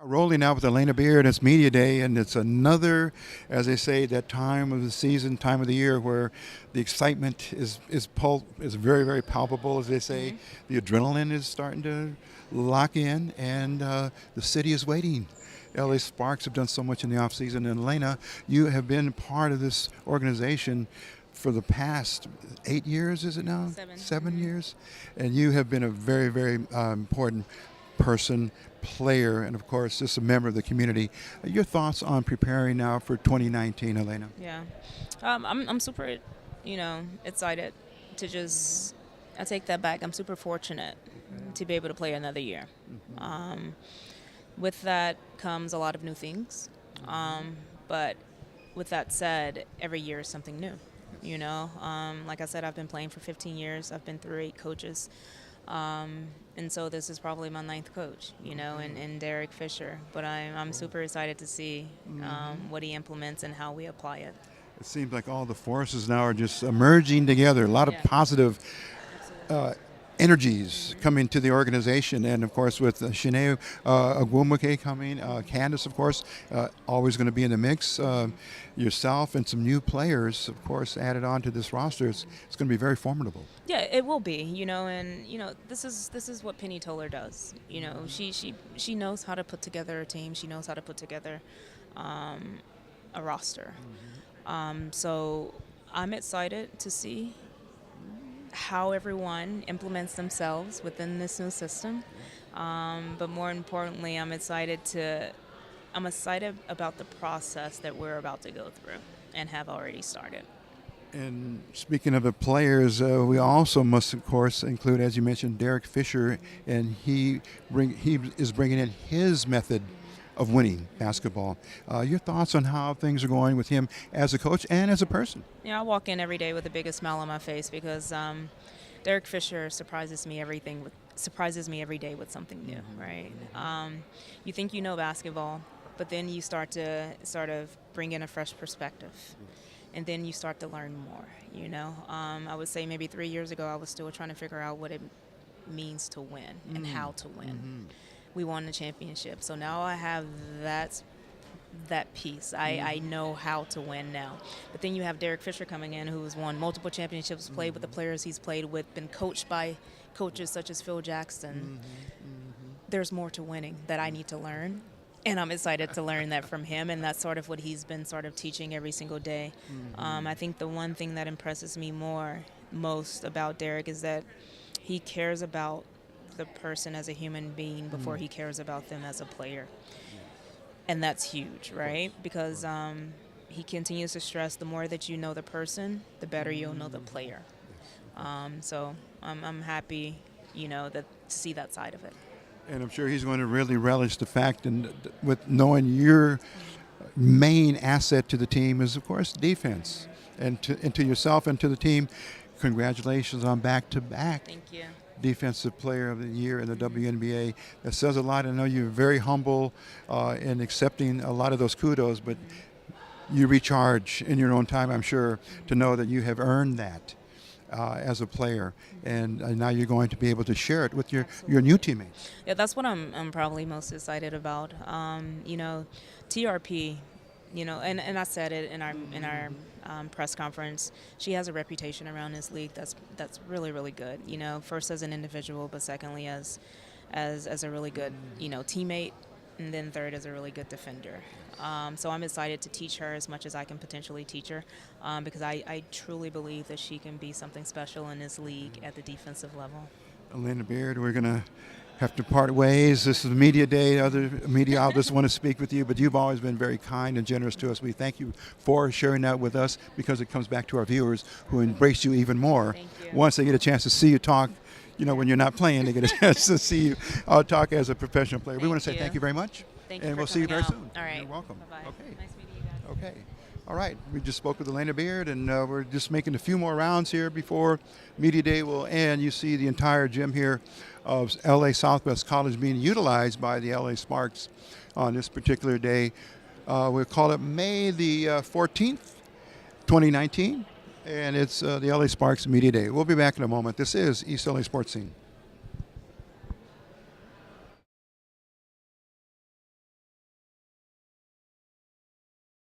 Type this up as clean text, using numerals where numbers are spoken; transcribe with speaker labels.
Speaker 1: Rolling out with Alana Beard, it's Media Day, and it's another, as they say, that time of the season, time of the year where the excitement is very, very palpable, as they say. The adrenaline is starting to lock in, and the city is waiting. L.A. Sparks have done so much in the offseason, and Alana, you have been part of this organization for the past 8 years, is it now?
Speaker 2: 7.
Speaker 1: 7 years? And you have been a very, very important person, player, and of course just a member of the community. Your thoughts on preparing now for 2019, Alana?
Speaker 2: Yeah. I'm super, excited to just, I take that back. I'm super fortunate to be able to play another year. With that comes a lot of new things. But with that said, every year is something new, Like I said, I've been playing for 15 years. I've been through 8 coaches. And so this is probably my 9th coach, and Derek Fisher. But I'm super excited to see what he implements and how we apply it.
Speaker 1: It seems like all the forces now are just emerging together. A lot of positive energies coming to the organization, and of course with Shanae Agwumake coming, Candace, of course, always going to be in the mix. Yourself and some new players, of course, added on to this roster. It's going to be very formidable.
Speaker 2: Yeah, it will be, and this is what Penny Toller does. She knows how to put together a team. She knows how to put together a roster. So I'm excited to see how everyone implements themselves within this new system. But more importantly, I'm excited about the process that we're about to go through and have already started.
Speaker 1: And speaking of the players, we also must, of course, include, as you mentioned, Derek Fisher, and he is bringing in his method of winning basketball. Your thoughts on how things are going with him as a coach and as a person?
Speaker 2: Yeah, I walk in every day with the biggest smile on my face because Derek Fisher surprises me every day with something new, right? You think you know basketball, but then you start to sort of bring in a fresh perspective. And then you start to learn more, I would say maybe 3 years ago, I was still trying to figure out what it means to win and how to win. We won the championship. So now I have that piece. I know how to win now. But then you have Derek Fisher coming in, who's won multiple championships, played with the players he's played with, been coached by coaches such as Phil Jackson. There's more to winning that I need to learn. And I'm excited to learn that from him, and that's sort of what he's been sort of teaching every single day. I think the one thing that impresses me most about Derek is that he cares about the person as a human being before he cares about them as a player. And that's huge, right? Because he continues to stress the more that you know the person, the better you'll know the player. So I'm happy, to see that side of it.
Speaker 1: And I'm sure he's going to really relish the fact, and with knowing your main asset to the team is, of course, defense. And to yourself and to the team, congratulations on back-to-back.
Speaker 2: Thank you.
Speaker 1: Defensive Player of the Year in the WNBA. That says a lot. I know you're very humble in accepting a lot of those kudos, but you recharge in your own time, I'm sure, to know that you have earned that as a player, and now you're going to be able to share it with your new teammates.
Speaker 2: Yeah, that's what I'm probably most excited about. TRP, and I said it in our press conference. She has a reputation around this league that's really, really good. First as an individual, but secondly as a really good teammate, and then third as a really good defender. So I'm excited to teach her as much as I can potentially teach her, because I truly believe that she can be something special in this league at the defensive level.
Speaker 1: Alana Beard, we're going to have to part ways. This is Media Day. Other media outlets want to speak with you, but you've always been very kind and generous to us. We thank you for sharing that with us, because it comes back to our viewers who embrace you even more.
Speaker 2: Thank you.
Speaker 1: Once they get a chance to see you talk, when you're not playing, they get a chance to see you talk as a professional player. We want to say thank you very much.
Speaker 2: Thank you.
Speaker 1: And
Speaker 2: for
Speaker 1: we'll see you very
Speaker 2: out.
Speaker 1: soon.
Speaker 2: All right.
Speaker 1: You're welcome.
Speaker 2: Bye-bye.
Speaker 1: Okay.
Speaker 2: Nice meeting you guys.
Speaker 1: Okay. All right. We just spoke with Alana Beard, and we're just making a few more rounds here before Media Day will end. You see the entire gym here of L.A. Southwest College being utilized by the L.A. Sparks on this particular day. We'll call it May the 14th, 2019, and it's the L.A. Sparks Media Day. We'll be back in a moment. This is East L.A. Sports Scene.